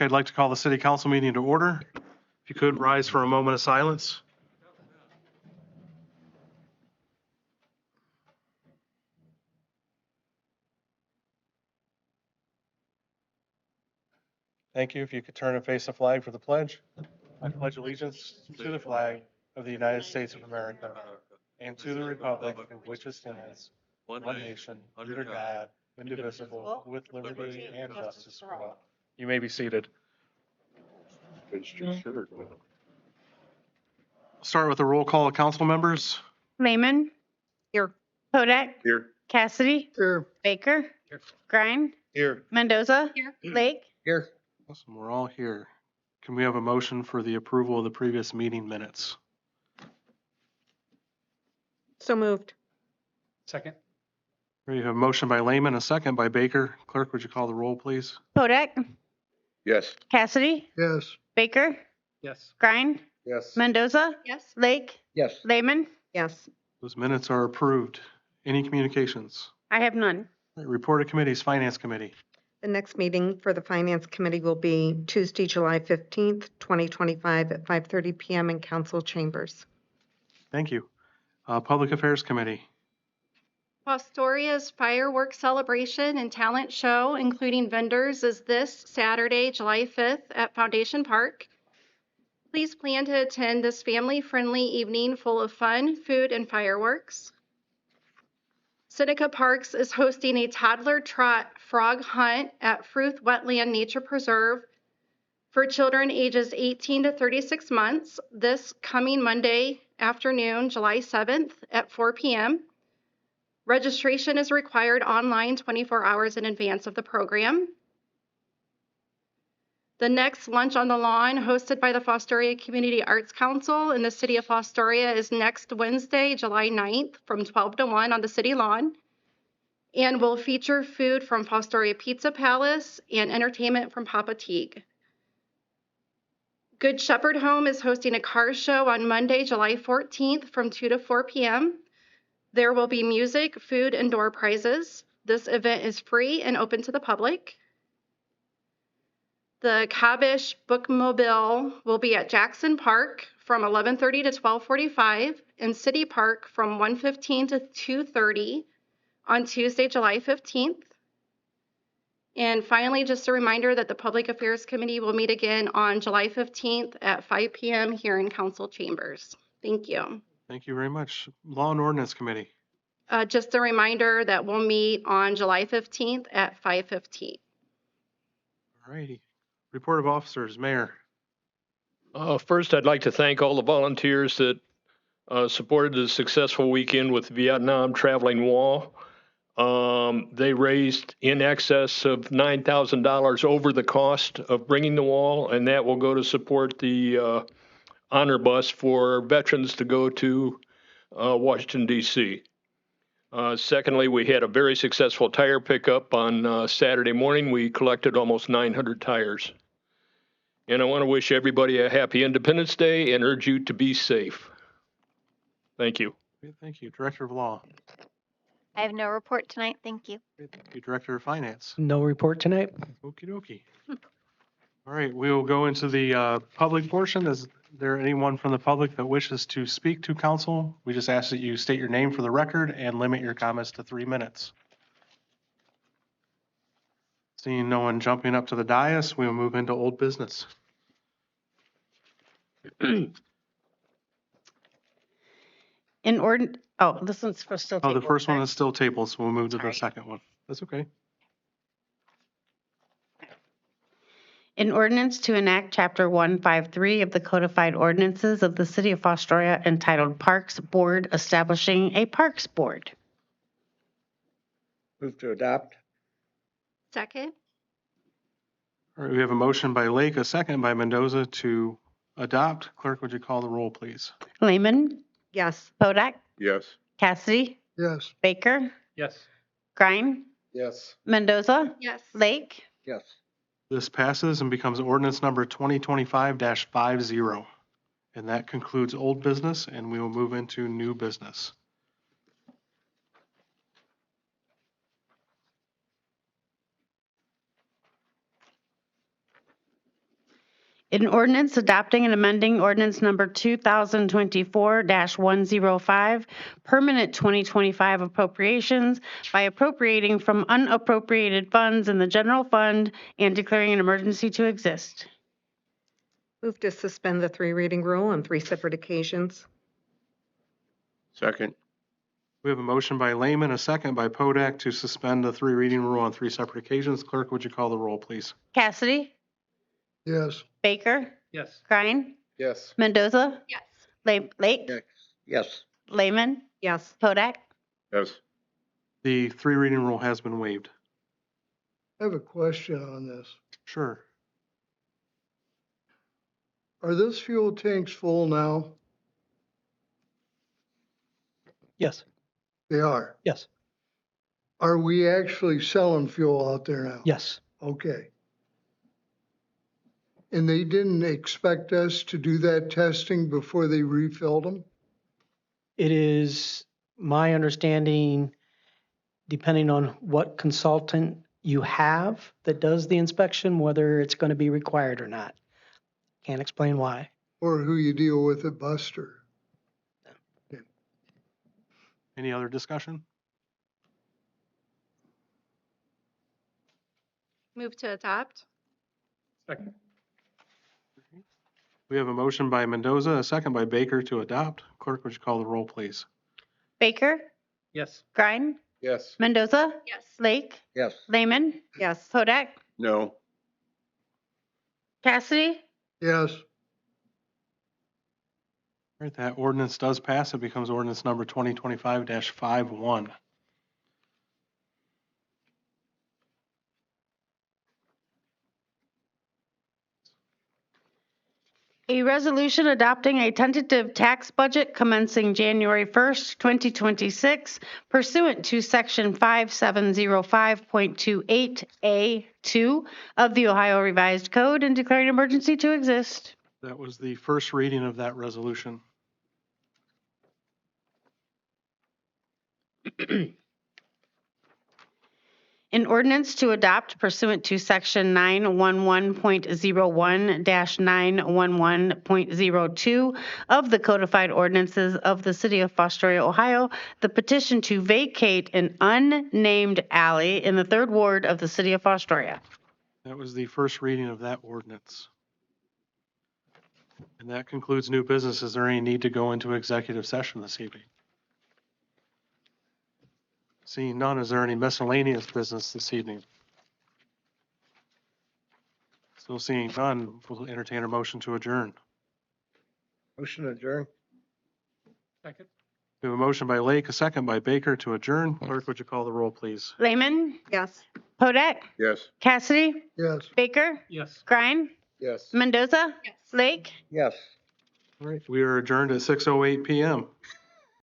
I'd like to call the city council meeting to order. If you could rise for a moment of silence. Thank you. If you could turn and face the flag for the pledge. I pledge allegiance to the flag of the United States of America and to the republic for which it stands, one nation, under God, indivisible, with liberty and justice for all. You may be seated. Start with a roll call of council members. Lehman. Here. Hodak. Here. Cassidy. Here. Baker. Here. Grine. Here. Mendoza. Here. Lake. Here. Awesome. We're all here. Can we have a motion for the approval of the previous meeting minutes? So moved. Second. We have a motion by Lehman, a second by Baker. Clerk, would you call the roll, please? Hodak. Yes. Cassidy. Yes. Baker. Yes. Grine. Yes. Mendoza. Yes. Lake. Yes. Lehman. Yes. Those minutes are approved. Any communications? I have none. Report of committees, Finance Committee. The next meeting for the Finance Committee will be Tuesday, July 15th, 2025 at 5:30 p.m. in council chambers. Thank you. Public Affairs Committee. Fostoria's fireworks celebration and talent show, including vendors, is this Saturday, July 5th at Foundation Park. Please plan to attend this family-friendly evening full of fun, food, and fireworks. Seneca Parks is hosting a toddler trot frog hunt at Fruth Wetland Nature Preserve for children ages 18 to 36 months this coming Monday afternoon, July 7th at 4 p.m. Registration is required online 24 hours in advance of the program. The next Lunch on the Lawn, hosted by the Fostoria Community Arts Council in the city of Fostoria, is next Wednesday, July 9th from 12 to 1 on the city lawn, and will feature food from Fostoria Pizza Palace and entertainment from Papa Teague. Good Shepherd Home is hosting a car show on Monday, July 14th from 2 to 4 p.m. There will be music, food, and door prizes. This event is free and open to the public. The Kabish Bookmobile will be at Jackson Park from 11:30 to 12:45 and City Park from 1:15 to 2:30 on Tuesday, July 15th. And finally, just a reminder that the Public Affairs Committee will meet again on July 15th at 5 p.m. here in council chambers. Thank you. Thank you very much. Law and Ordinance Committee. Just a reminder that we'll meet on July 15th at 5:15. All righty. Report of officers, Mayor. First, I'd like to thank all the volunteers that supported the successful weekend with Vietnam Traveling Wall. They raised in excess of $9,000 over the cost of bringing the wall, and that will go to support the honor bus for veterans to go to Washington, D.C. Secondly, we had a very successful tire pickup on Saturday morning. We collected almost 900 tires. And I want to wish everybody a happy Independence Day and urge you to be safe. Thank you. Okay, thank you. Director of Law. I have no report tonight. Thank you. Okay, thank you. Director of Finance. No report tonight. Okie dokie. All right, we will go into the public portion. Is there anyone from the public that wishes to speak to council? We just ask that you state your name for the record and limit your comments to 3 minutes. Seeing no one jumping up to the dais, we will move into old business. This one's for still. Oh, the tabled, first one correct? is still tabled, so we'll move to the Sorry. second one. That's okay. An ordinance to enact Chapter 153 of the Codified Ordinances of the City of Fostoria entitled Parks Board, establishing a Parks Board. Move to adopt. Second? All right, we have a motion by Lake, a second by Mendoza to adopt. Clerk, would you call the roll, please? Lehman. Yes. Hodak. Yes. Cassidy. Yes. Baker. Yes. Grine. Yes. Mendoza. Yes. Lake. Yes. This passes and becomes ordinance number 2025-50. And that concludes old business, and we will move into new business. An ordinance adopting and amending ordinance number 2024-105, permanent 2025 appropriations by appropriating from unappropriated funds in the general fund and declaring an emergency to exist. Move to suspend the three reading rule on three separate occasions. Second. We have a motion by Lehman, a second by Podak to suspend the three reading rule on three separate occasions. Clerk, would you call the roll, please? Cassidy, Yes. Baker, Yes. Grine, Yes. Mendoza, Yes. Lake, Yes. Lehman, Yes. Podak. Yes. The three reading rule has been waived. I have a question on this. Sure. Are those fuel tanks full now? Yes, They are. yes, Are we actually selling fuel out there now? yes. Okay. And they didn't expect us to do that testing before they refilled them? It is my understanding, depending on what consultant you have that does the inspection, whether it's going to be required or not. Can't explain why. Or who you deal with at Buster? Any other discussion? Move to adopt. We have a motion by Mendoza, a second by Baker to adopt. Clerk, would you call the roll, please? Baker, Yes. Grine, Yes. Mendoza, Yes. Lake, Yes. Lehman, Yes. Podak, No. Cassidy, Yes. All right, that ordinance does pass. It becomes ordinance number 2025-51. a resolution adopting a tentative tax budget commencing January 1st, 2026 pursuant to Section 5705.28A2 of the Ohio Revised Code and declaring an emergency to exist. That was the first reading of that resolution. An ordinance to adopt pursuant to Section 911.01-911.02 of the Codified Ordinances of the City of Fostoria, Ohio, the petition to vacate an unnamed alley in the 3rd Ward of the City of Fostoria. That was the first reading of that ordinance. And that concludes new business. Is there any need to go into executive session this evening? Seeing none, is there any miscellaneous business this evening? Still seeing none, we'll entertain a motion to adjourn. Motion adjourned. Second. We have a motion by Lake, a second by Baker to adjourn. Clerk, would you call the roll, please? Lehman, Yes. Podak, Yes. Cassidy, Yes. Baker, Yes. Grine, Yes. Mendoza, Yes. Lake. Yes. All right, we are adjourned at 6:08 PM.